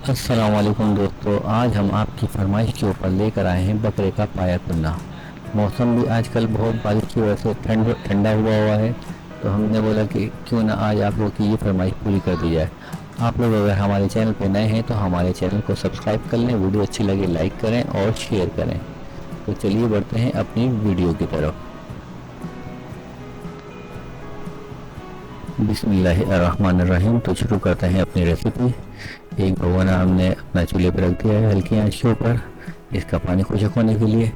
अस्सलाम वालेकुम दोस्तों, आज हम आपकी फरमाइश के ऊपर लेकर आए हैं बकरे का पाया तुलना। मौसम भी आजकल बहुत बारिश की वजह से ठंडा हुआ है। तो हमने बोला कि क्यों ना आज आप लोग की ये फरमाइश पूरी कर दी जाए। आप लोग अगर हमारे चैनल पर नए हैं तो हमारे चैनल को सब्सक्राइब कर लें, वीडियो अच्छी लगे लाइक करें और शेयर करें। तो चलिए बढ़ते हैं अपनी वीडियो की तरफ। बिस्मिल्लाहिर्रहमानिर्रहीम। तो शुरू करते हैं अपनी रेसिपी। एक भगोना हमने अपना चूल्हे पर रख दिया है हल्की आंच के ऊपर, इसका पानी खुशक होने के लिए।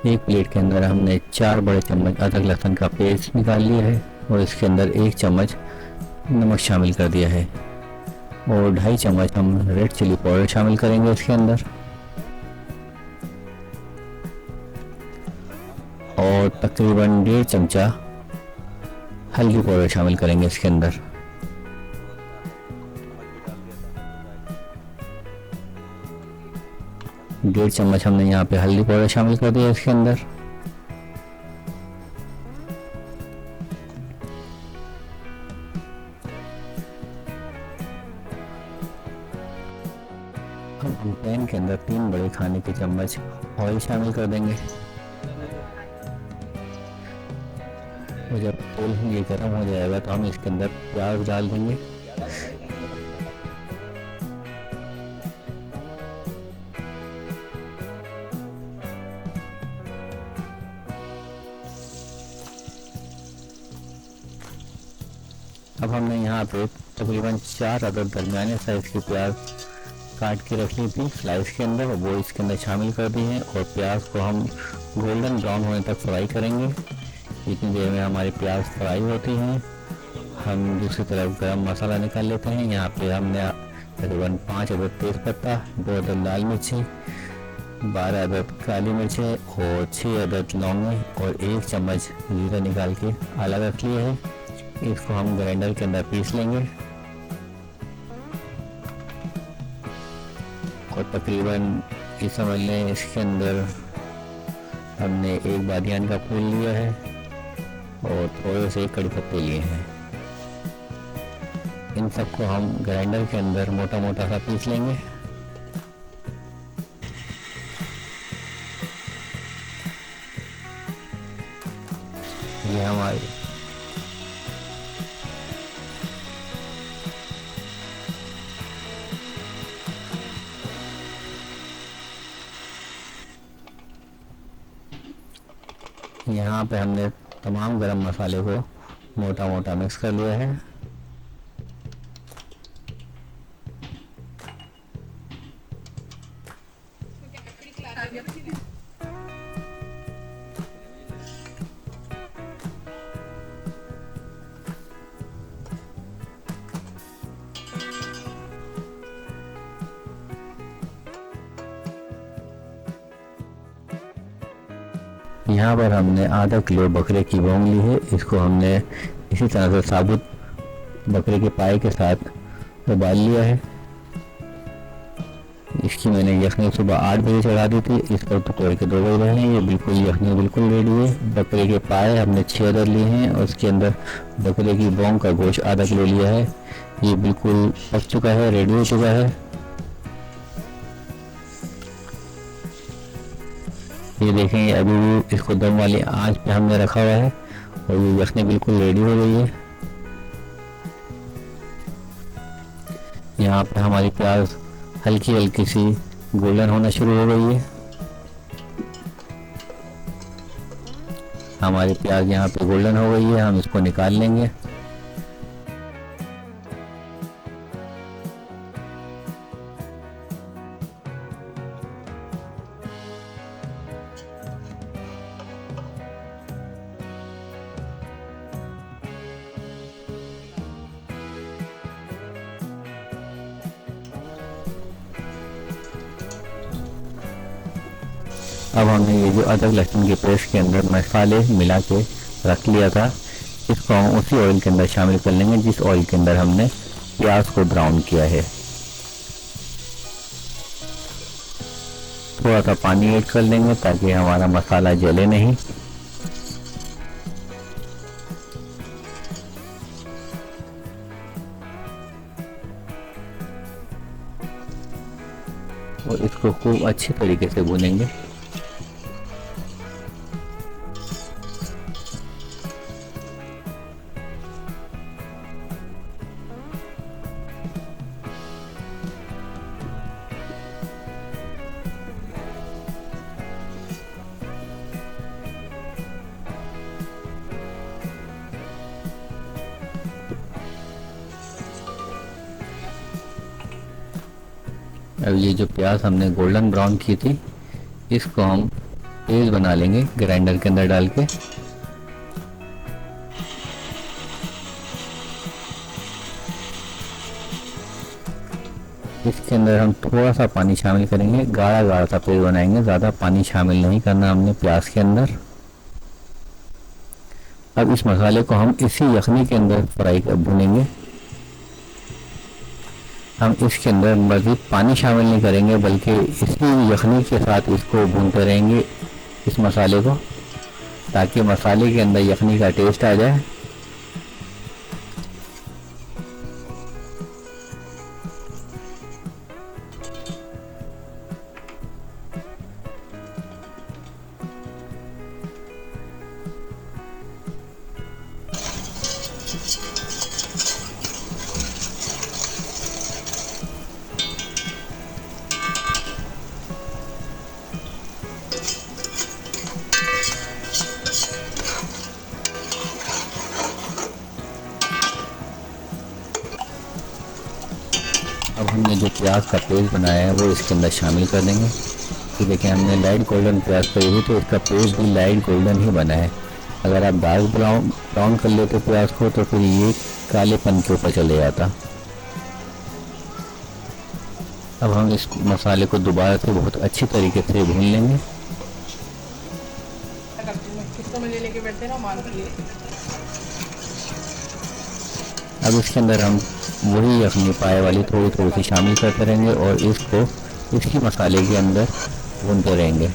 एक प्लेट के अंदर हमने 4 बड़े चम्मच अदरक लहसुन का पेस्ट निकाल लिया है और इसके अंदर 1 चम्मच नमक शामिल कर दिया है और 2.5 चम्मच हम रेड चिली पाउडर शामिल करेंगे इसके अंदर, और तकरीबन 1.5 चमचा हल्दी पाउडर शामिल करेंगे इसके अंदर। 1.5 चम्मच हमने यहाँ पे हल्दी पाउडर शामिल कर दिया इसके अंदर। हम पैन के अंदर 3 बड़े खाने के चम्मच ऑयल शामिल कर देंगे और जब तेल ये गर्म हो जाएगा तो हम इसके अंदर प्याज डाल देंगे। अब हमने यहाँ पे तकरीबन 4 अदद दरमियाने साइज की प्याज काट के रख ली थी स्लाइस के अंदर, वो इसके अंदर शामिल कर दी हैं और प्याज को हम गोल्डन ब्राउन होने तक फ्राई करेंगे। इतनी देर में हमारी प्याज फ्राई होती हैं, हम दूसरी तरफ गरम मसाला निकाल लेते हैं। यहाँ पे हमने तकरीबन 5 अदद तेज़पत्ता, 2 अदद लाल मिर्ची, 12 अदद काली मिर्चें और 6 अदद लौंगे और 1 चम्मच जीरा निकाल के अलग रख लिए है। इसको हम ग्राइंडर के अंदर पीस लेंगे और तकरीबन इस समझ लें इसके अंदर हमने 1 बादियान का फूल लिया है और थोड़े से कड़ी पत्ते लिए हैं। इन सबको हम ग्राइंडर के अंदर मोटा मोटा सा पीस लेंगे। ये हमारे यहाँ पे हमने तमाम गरम मसाले को मोटा मोटा मिक्स कर लिया है। यहाँ पर हमने आधा किलो बकरे की बोंग ली है, इसको हमने इसी तरह से साबुत बकरे के पाए के साथ उबाल लिया है। इसकी मैंने यखनी सुबह 8 बजे चढ़ा दी थी, इस पर तो तोड़ के 2 बज रहे हैं। ये बिल्कुल यखनी बिल्कुल रेडी है। बकरे के पाए हमने 6 अदद लिए हैं और उसके अंदर बकरे की बोंग का गोश्त आधा किलो लिया है। ये बिल्कुल पक चुका है, रेडी हो चुका है। ये देखेंगे अभी भी इसको दम वाली आंच पे हमने रखा हुआ है और ये यखनी बिल्कुल रेडी हो गई है। यहाँ पे हमारी प्याज हल्की हल्की सी गोल्डन होना शुरू हो गई है। हमारी प्याज यहाँ पे गोल्डन हो गई है, हम इसको निकाल लेंगे। अब हमने ये जो अदरक लहसुन के पेस्ट के अंदर मसाले मिला के रख लिया था, इसको हम उसी ऑयल के अंदर शामिल कर लेंगे जिस ऑयल के अंदर हमने प्याज को ब्राउन किया है। थोड़ा सा पानी ऐड कर लेंगे ताकि हमारा मसाला जले नहीं। और इसको खूब अच्छी तरीके से भूनेंगे। अब ये जो प्याज हमने गोल्डन ब्राउन की थी, इसको हम पेस्ट बना लेंगे ग्राइंडर के अंदर डाल के। इसके अंदर हम थोड़ा सा पानी शामिल करेंगे, गाढ़ा गाढ़ा सा पेस्ट बनाएंगे, ज़्यादा पानी शामिल नहीं करना हमने प्याज के अंदर। अब इस मसाले को हम इसी यखनी के अंदर फ्राई कर भूनेंगे। हम इसके अंदर मज़ीद पानी शामिल नहीं करेंगे, बल्कि इसी यखनी के साथ इसको भूनते रहेंगे इस मसाले को, ताकि मसाले के अंदर यखनी का टेस्ट आ जाए। अब हमने जो प्याज का पेस्ट बनाया है वो इसके अंदर शामिल कर देंगे। तो देखिए हमने लाइट गोल्डन प्याज करी हुई, तो इसका पेस्ट भी लाइट गोल्डन ही बना है। अगर आप डार्क ब्राउन कर लेते प्याज को तो फिर ये कालेपन के ऊपर चले जाता। अब हम इस मसाले को दोबारा से बहुत अच्छी तरीके से भून लेंगे। अब इसके अंदर हम वही यखनी पाए वाली थोड़ी थोड़ी सी शामिल करते रहेंगे और इसको इसी मसाले के अंदर भूनते रहेंगे।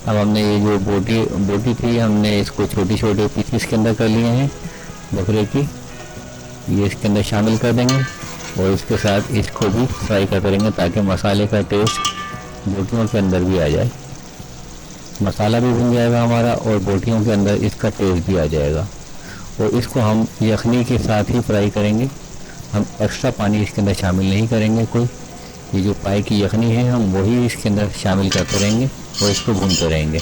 अब हमने ये जो बोटी थी, हमने इसको छोटे छोटे पीसेस के अंदर कर लिए हैं बकरे की, ये इसके अंदर शामिल कर देंगे और इसके साथ इसको भी फ्राई करते रहेंगे ताकि मसाले का टेस्ट बोटियों के अंदर भी आ जाए। मसाला भी भुन जाएगा हमारा और बोटियों के अंदर इसका टेस्ट भी आ जाएगा। और इसको हम यखनी के साथ ही फ्राई करेंगे, हम एक्स्ट्रा पानी इसके अंदर शामिल नहीं करेंगे कोई। ये जो पाए की यखनी है हम वही इसके अंदर शामिल करते रहेंगे और इसको भूनते रहेंगे।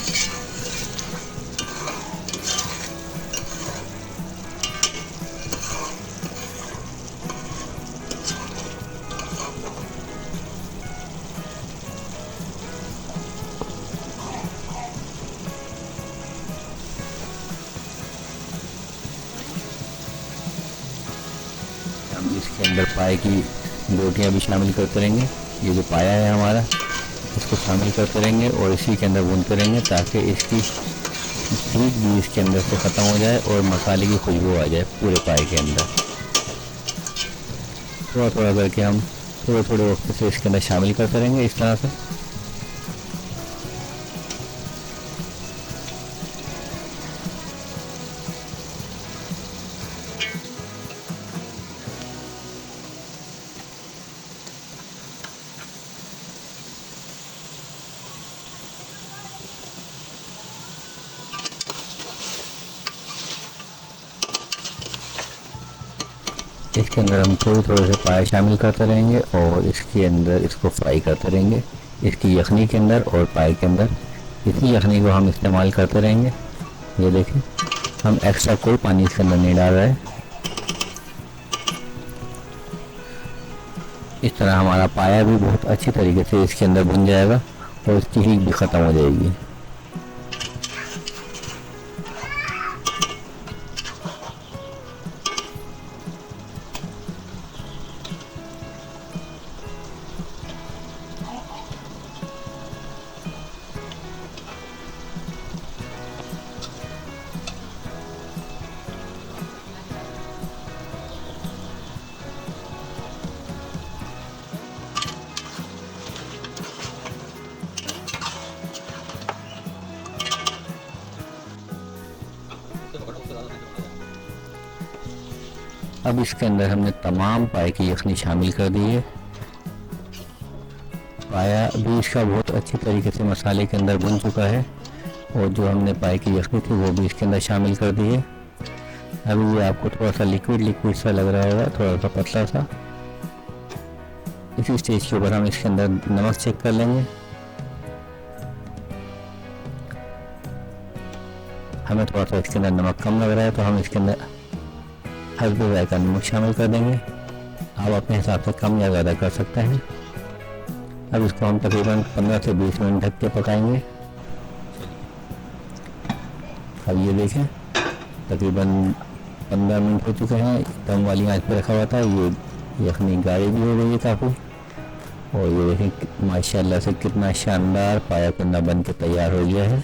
हम इसके अंदर पाए की रोटियां भी शामिल करते रहेंगे। ये जो पाया है हमारा, इसको शामिल करते रहेंगे और इसी के अंदर भूनते रहेंगे ताकि इसकी हीट भी इसके अंदर से ख़त्म हो जाए और मसाले की खुशबू आ जाए पूरे पाए के अंदर। थोड़ा थोड़ा करके हम थोड़े थोड़े वक्त से इसके अंदर शामिल करते रहेंगे इस तरह से। इसके अंदर हम थोड़े थोड़े से पाए शामिल करते रहेंगे और इसके अंदर इसको फ्राई करते रहेंगे, इसकी यखनी के अंदर और पाए के अंदर। इसी यखनी को हम इस्तेमाल करते रहेंगे। ये देखें, हम एक्स्ट्रा कोई पानी इसके अंदर नहीं डाल रहे। इस तरह हमारा पाया भी बहुत अच्छी तरीके से इसके अंदर भुन जाएगा और इसकी हीट भी ख़त्म हो जाएगी। अब इसके अंदर हमने तमाम पाए की यखनी शामिल कर दी है। पाया भी इसका बहुत अच्छी तरीके से मसाले के अंदर भुन चुका है और जो हमने पाए की यखनी थी वो भी इसके अंदर शामिल कर दी है। अभी ये आपको थोड़ा सा लिक्विड लिक्विड सा लग रहा होगा, थोड़ा सा पतला सा। इसी स्टेज के ऊपर हम इसके अंदर नमक चेक कर लेंगे। हमें थोड़ा सा इसके अंदर नमक कम लग रहा है तो हम इसके अंदर हल्दी जायका नमक शामिल कर देंगे। आप अपने हिसाब से कम या ज़्यादा कर सकते हैं। अब इसको हम तकरीबन 15 से 20 मिनट ढक के पकाएंगे। अब ये देखें तकरीबन 15 मिनट हो चुके हैं, कम वाली आंच पर रखा हुआ था। ये यखनी गाढ़ी भी हो गई है काफ़ी, और ये देखें माशाल्लाह से कितना शानदार पाया कुंदा बन के तैयार हो गया है।